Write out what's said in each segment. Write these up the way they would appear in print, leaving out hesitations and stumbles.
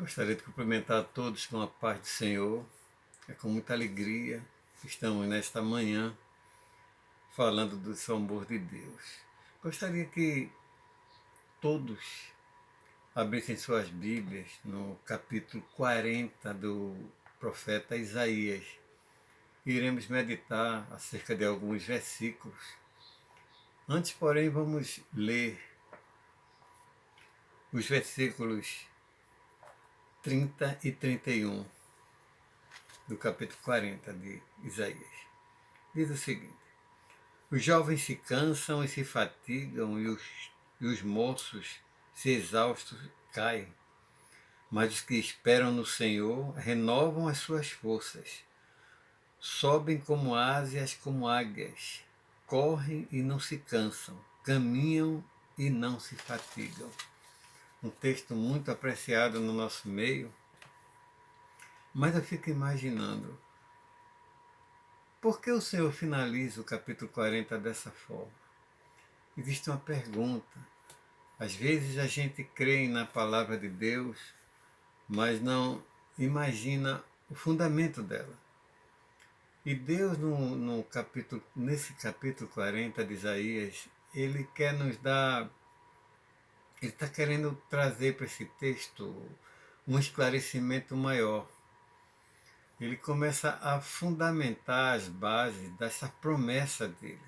Gostaria de cumprimentar a todos com a paz do Senhor. É com muita alegria que estamos nesta manhã falando do amor de Deus. Gostaria que todos abrissem suas Bíblias no capítulo 40 do profeta Isaías. Iremos meditar acerca de alguns versículos. Antes, porém, vamos ler os versículos 30 e 31 do capítulo 40 de Isaías. Diz o seguinte: os jovens se cansam e se fatigam, e os moços se exaustos caem. Mas os que esperam no Senhor renovam as suas forças. Sobem como ásias, como águias. Correm e não se cansam. Caminham e não se fatigam. Um texto muito apreciado no nosso meio. Mas eu fico imaginando, por que o Senhor finaliza o capítulo 40 dessa forma? Existe uma pergunta. Às vezes a gente crê na palavra de Deus, mas não imagina o fundamento dela. E Deus, nesse capítulo 40 de Isaías, Ele quer nos dar, Ele está querendo trazer para esse texto um esclarecimento maior. Ele começa a fundamentar as bases dessa promessa dele.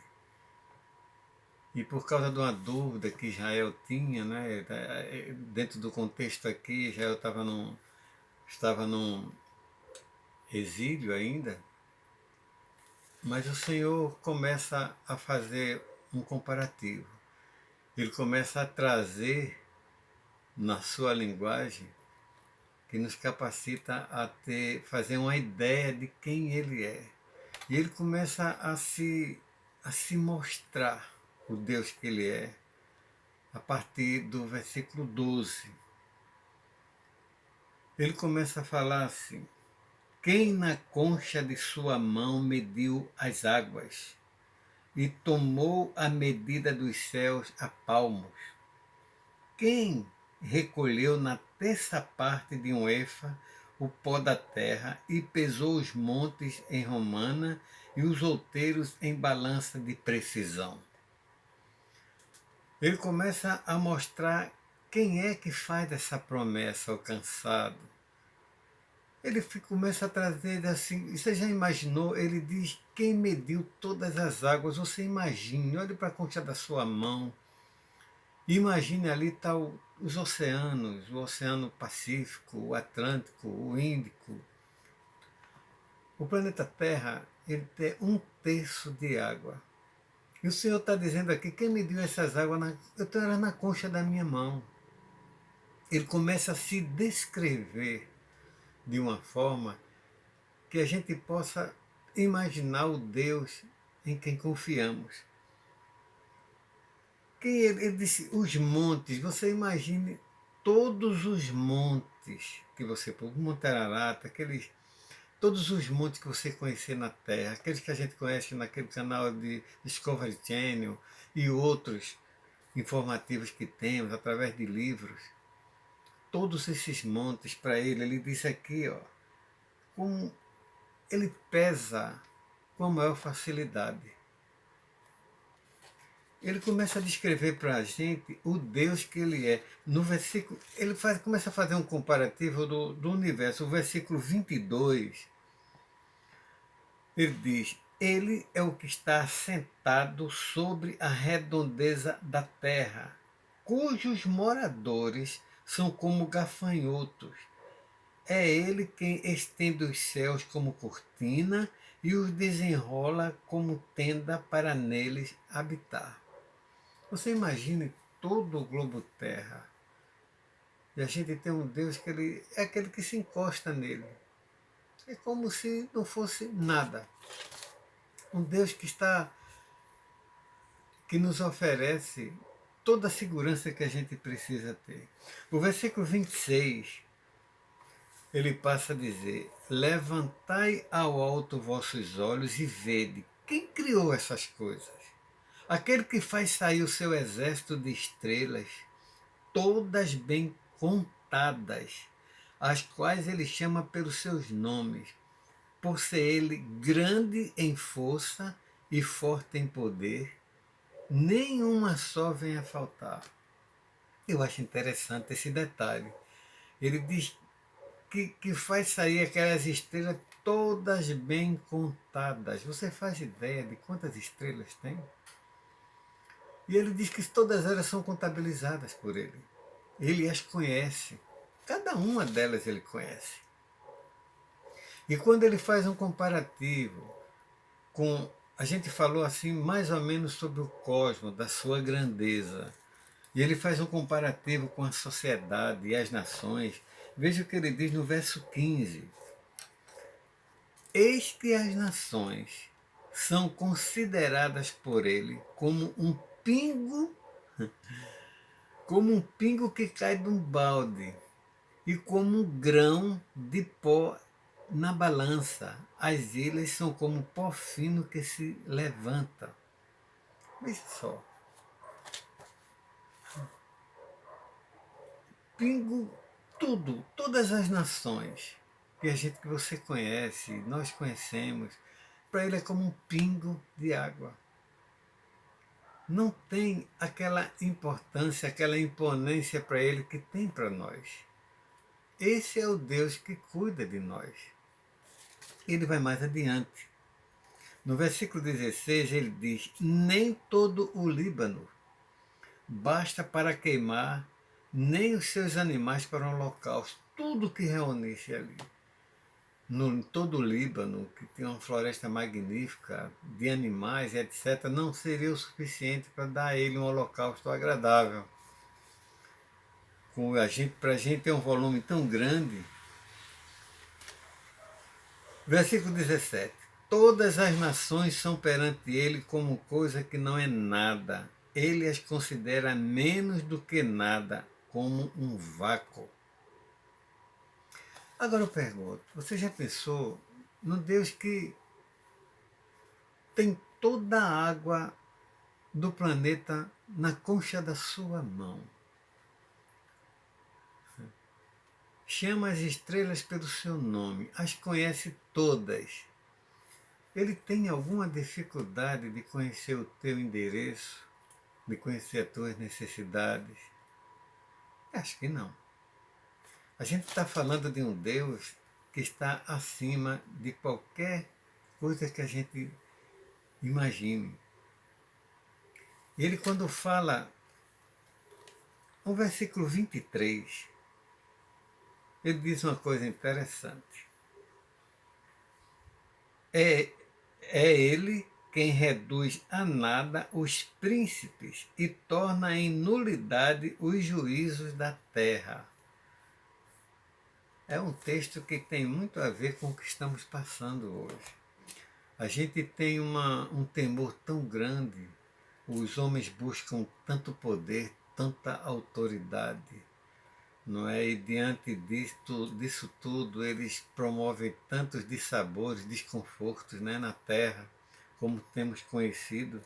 E por causa de uma dúvida que Israel tinha, né, dentro do contexto aqui, Israel estava num exílio ainda, mas o Senhor começa a fazer um comparativo. Ele começa a trazer na sua linguagem que nos capacita a fazer uma ideia de quem Ele é. E Ele começa a se mostrar o Deus que Ele é, a partir do versículo 12. Ele começa a falar assim: quem na concha de sua mão mediu as águas e tomou a medida dos céus a palmos? Quem recolheu na terça parte de um efa o pó da terra e pesou os montes em romana e os outeiros em balança de precisão? Ele começa a mostrar quem é que faz essa promessa ao cansado. Ele começa a trazer assim, você já imaginou? Ele diz: quem mediu todas as águas? Você imagine, olhe para a concha da sua mão. Imagine ali os oceanos, o Oceano Pacífico, o Atlântico, o Índico. O planeta Terra, ele tem 1/3 de água. E o Senhor está dizendo aqui: quem mediu essas águas? Eu tenho elas na concha da minha mão. Ele começa a se descrever de uma forma que a gente possa imaginar o Deus em quem confiamos. Ele disse: os montes, você imagine todos os montes que você pôs, Monte Ararata, todos os montes que você conhecer na Terra, aqueles que a gente conhece naquele canal de Discovery Channel e outros informativos que temos através de livros. Todos esses montes para ele disse aqui, ó, como ele pesa com a maior facilidade. Ele começa a descrever para a gente o Deus que ele é. No versículo, ele começa a fazer um comparativo do universo. O versículo 22, ele diz: ele é o que está assentado sobre a redondeza da terra, cujos moradores são como gafanhotos. É ele quem estende os céus como cortina e os desenrola como tenda para neles habitar. Você imagine todo o globo terra. E a gente tem um Deus que ele é aquele que se encosta nele. É como se não fosse nada. Um Deus que nos oferece toda a segurança que a gente precisa ter. O versículo 26, ele passa a dizer: levantai ao alto vossos olhos e vede quem criou essas coisas. Aquele que faz sair o seu exército de estrelas, todas bem contadas, as quais ele chama pelos seus nomes, por ser ele grande em força e forte em poder, nenhuma só vem a faltar. Eu acho interessante esse detalhe. Ele diz que faz sair aquelas estrelas todas bem contadas. Você faz ideia de quantas estrelas tem? E ele diz que todas elas são contabilizadas por ele. Ele as conhece. Cada uma delas ele conhece. E quando ele faz um comparativo com... A gente falou assim mais ou menos sobre o cosmos, da sua grandeza. E ele faz um comparativo com a sociedade e as nações. Veja o que ele diz no verso 15. Eis que as nações são consideradas por ele como um pingo que cai de um balde, e como um grão de pó na balança. As ilhas são como pó fino que se levanta. Veja só. Pingo, tudo, todas as nações que você conhece, nós conhecemos, para ele é como um pingo de água. Não tem aquela importância, aquela imponência para ele que tem para nós. Esse é o Deus que cuida de nós. Ele vai mais adiante. No versículo 16 ele diz: nem todo o Líbano basta para queimar, nem os seus animais para um holocausto. Tudo que reunisse ali. No todo o Líbano, que tem uma floresta magnífica, de animais, etc., não seria o suficiente para dar a ele um holocausto agradável. Para a gente ter um volume tão grande. Versículo 17. Todas as nações são perante ele como coisa que não é nada. Ele as considera menos do que nada, como um vácuo. Agora eu pergunto, você já pensou no Deus que tem toda a água do planeta na concha da sua mão? Chama as estrelas pelo seu nome, as conhece todas. Ele tem alguma dificuldade de conhecer o teu endereço, de conhecer as tuas necessidades? Acho que não. A gente está falando de um Deus que está acima de qualquer coisa que a gente imagine. Ele, quando fala, no versículo 23, ele diz uma coisa interessante. É ele quem reduz a nada os príncipes e torna em nulidade os juízos da terra. É um texto que tem muito a ver com o que estamos passando hoje. A gente tem um temor tão grande, os homens buscam tanto poder, tanta autoridade, não é? E diante disso tudo, eles promovem tantos dissabores, desconfortos, né, na terra, como temos conhecido.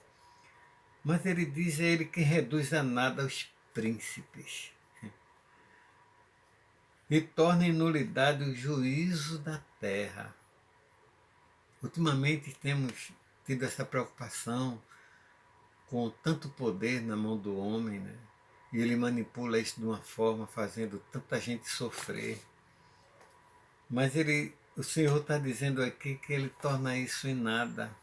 Mas ele diz, é ele quem reduz a nada os príncipes e torna em nulidade o juízo da terra. Ultimamente temos tido essa preocupação com tanto poder na mão do homem, né? E ele manipula isso de uma forma, fazendo tanta gente sofrer. Mas o Senhor está dizendo aqui que ele torna isso em nada.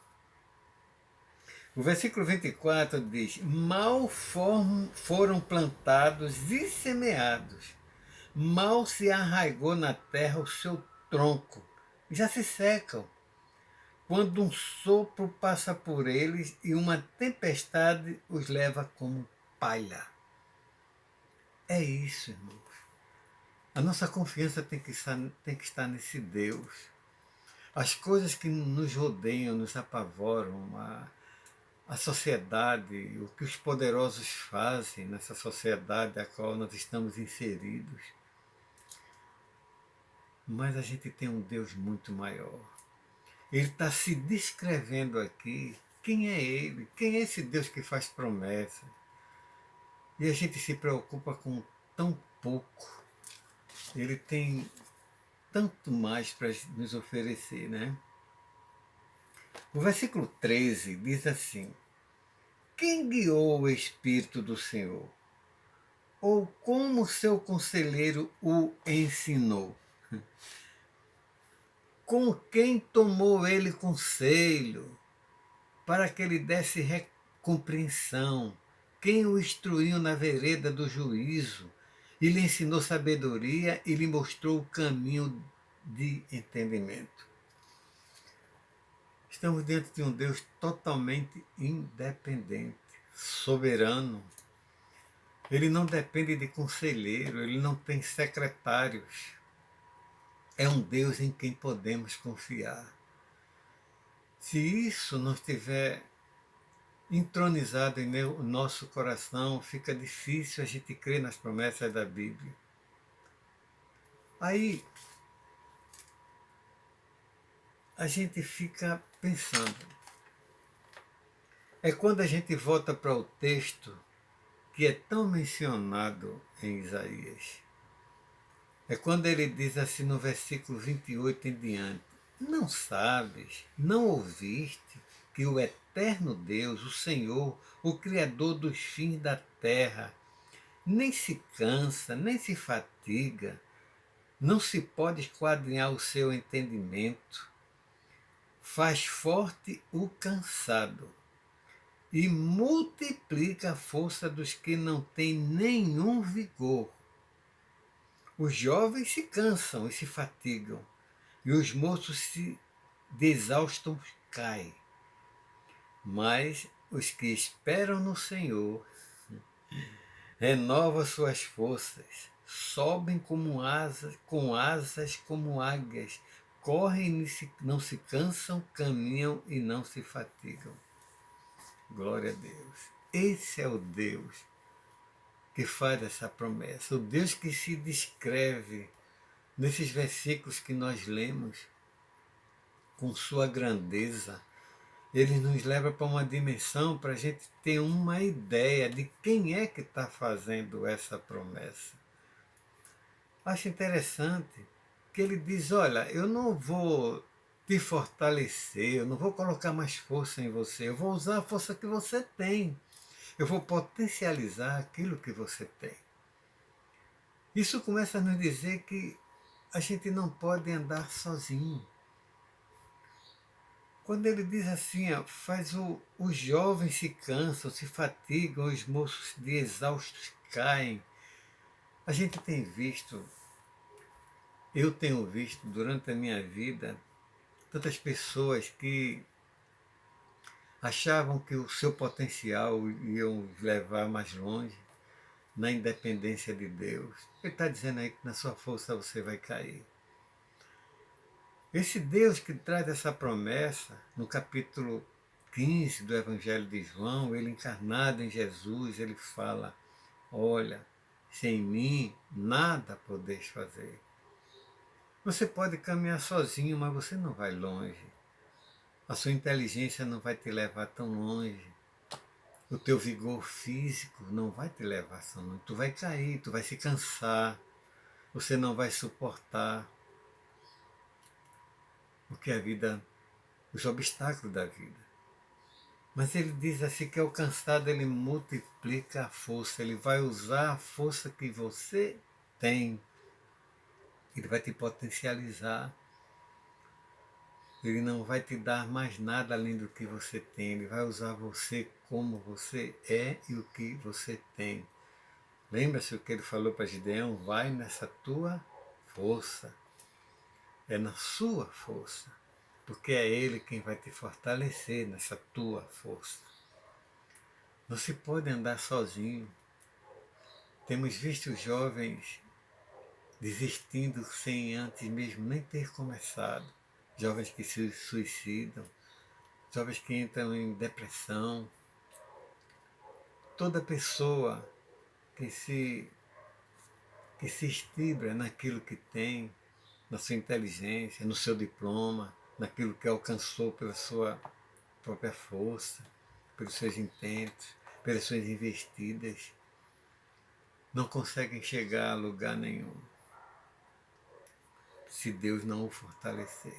O versículo 24 diz: mal foram plantados e semeados, mal se arraigou na terra o seu tronco, já se secam, quando um sopro passa por eles e uma tempestade os leva como palha. É isso, irmãos. A nossa confiança tem que estar nesse Deus. As coisas que nos rodeiam, nos apavoram, a sociedade, o que os poderosos fazem nessa sociedade a qual nós estamos inseridos. Mas a gente tem um Deus muito maior. Ele está se descrevendo aqui. Quem é ele? Quem é esse Deus que faz promessa? E a gente se preocupa com tão pouco. Ele tem tanto mais para nos oferecer, né? O versículo 13 diz assim: quem guiou o Espírito do Senhor? Ou como seu conselheiro o ensinou? Com quem tomou ele conselho, para que ele desse compreensão? Quem o instruiu na vereda do juízo, e lhe ensinou sabedoria e lhe mostrou o caminho de entendimento? Estamos diante de um Deus totalmente independente, soberano. Ele não depende de conselheiro, ele não tem secretários. É um Deus em quem podemos confiar. Se isso não estiver entronizado em nosso coração, fica difícil a gente crer nas promessas da Bíblia. Aí a gente fica pensando. É quando a gente volta para o texto que é tão mencionado em Isaías. É quando ele diz assim no versículo 28 em diante: não sabes, não ouviste que o eterno Deus, o Senhor, o Criador dos fins da terra, nem se cansa, nem se fatiga, não se pode esquadrinhar o seu entendimento, faz forte o cansado e multiplica a força dos que não têm nenhum vigor. Os jovens se cansam e se fatigam, e os moços se exaustam caem. Mas os que esperam no Senhor renovam suas forças, sobem com asas como águias, correm e não se cansam, caminham e não se fatigam. Glória a Deus. Esse é o Deus que faz essa promessa, o Deus que se descreve nesses versículos que nós lemos, com sua grandeza. Ele nos leva para uma dimensão para a gente ter uma ideia de quem é que está fazendo essa promessa. Acho interessante que ele diz: olha, eu não vou te fortalecer, eu não vou colocar mais força em você, eu vou usar a força que você tem, eu vou potencializar aquilo que você tem. Isso começa a nos dizer que a gente não pode andar sozinho. Quando ele diz assim, ó, os jovens se cansam, se fatigam, os moços de exaustos caem. A gente tem visto, eu tenho visto durante a minha vida, tantas pessoas que achavam que o seu potencial iam levar mais longe na independência de Deus. Ele está dizendo aí que na sua força você vai cair. Esse Deus que traz essa promessa, no capítulo 15 do Evangelho de João, ele encarnado em Jesus, ele fala: olha, sem mim nada podeis fazer. Você pode caminhar sozinho, mas você não vai longe. A sua inteligência não vai te levar tão longe. O teu vigor físico não vai te levar tão longe. Tu vai cair, tu vai se cansar, você não vai suportar. Porque a vida, os obstáculos da vida. Mas ele diz assim que ao cansado ele multiplica a força, ele vai usar a força que você tem, ele vai te potencializar, ele não vai te dar mais nada além do que você tem, ele vai usar você como você é e o que você tem. Lembra-se o que ele falou para Gideão? Vai nessa tua força, é na sua força, porque é ele quem vai te fortalecer nessa tua força. Não se pode andar sozinho. Temos visto jovens desistindo sem antes mesmo nem ter começado. Jovens que se suicidam, jovens que entram em depressão. Toda pessoa que se estibra naquilo que tem, na sua inteligência, no seu diploma, naquilo que alcançou pela sua própria força, pelos seus intentos, pelas suas investidas, não conseguem chegar a lugar nenhum. se Deus não o fortalecer.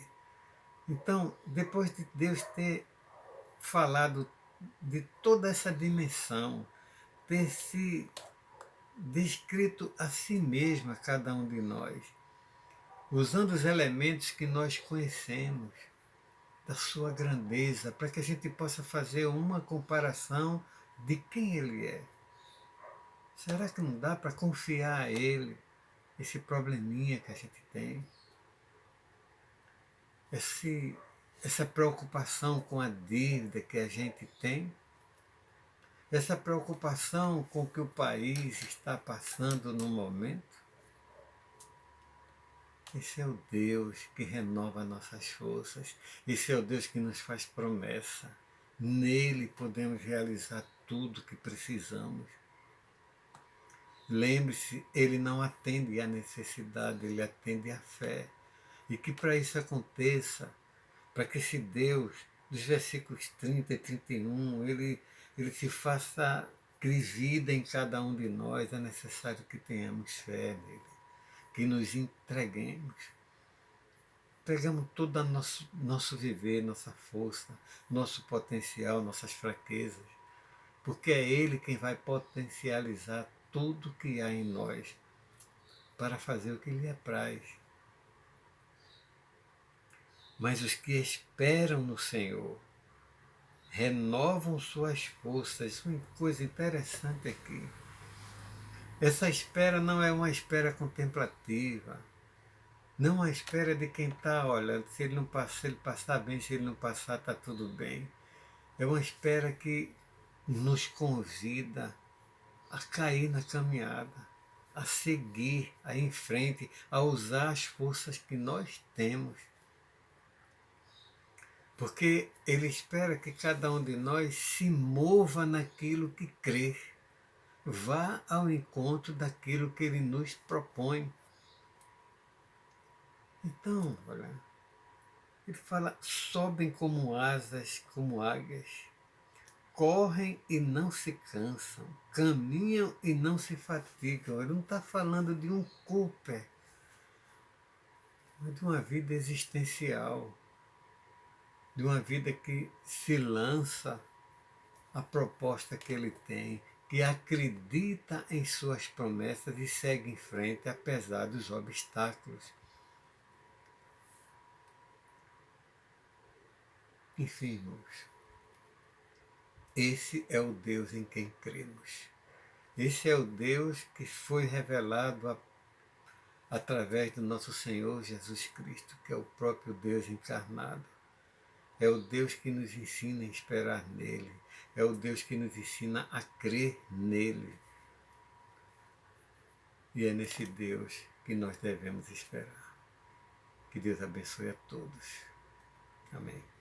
Então, depois de Deus ter falado de toda essa dimensão, ter se descrito a si mesmo, a cada um de nós, usando os elementos que nós conhecemos, da sua grandeza, para que a gente possa fazer uma comparação de quem Ele é. Será que não dá para confiar a Ele esse probleminha que a gente tem? Essa preocupação com a dívida que a gente tem? Essa preocupação com o que o país está passando no momento? Esse é o Deus que renova nossas forças. Esse é o Deus que nos faz promessa. Nele podemos realizar tudo o que precisamos. Lembre-se, Ele não atende à necessidade, Ele atende à fé. E que para isso aconteça, para que esse Deus, dos versículos 30 e 31, ele se faça vida em cada um de nós, é necessário que tenhamos fé nele, que nos entreguemos. Pegamos todo o nosso viver, nossa força, nosso potencial, nossas fraquezas, porque é Ele quem vai potencializar tudo que há em nós para fazer o que lhe apraz. Mas os que esperam no Senhor renovam suas forças. Uma coisa interessante aqui. Essa espera não é uma espera contemplativa. Não a espera de quem está, olha, se ele passar bem, se ele não passar, está tudo bem. É uma espera que nos convida a cair na caminhada, a seguir, a ir em frente, a usar as forças que nós temos. Porque Ele espera que cada um de nós se mova naquilo que crê, vá ao encontro daquilo que Ele nos propõe. Então, olha, Ele fala, sobem como asas, como águias, correm e não se cansam, caminham e não se fatigam. Ele não está falando de um Cooper, mas de uma vida existencial, de uma vida que se lança à proposta que ele tem, que acredita em suas promessas e segue em frente apesar dos obstáculos. Enfim, irmãos, esse é o Deus em quem cremos. Esse é o Deus que foi revelado através do nosso Senhor Jesus Cristo, que é o próprio Deus encarnado. É o Deus que nos ensina a esperar nele. É o Deus que nos ensina a crer nele. E é nesse Deus que nós devemos esperar. Que Deus abençoe a todos. Amém.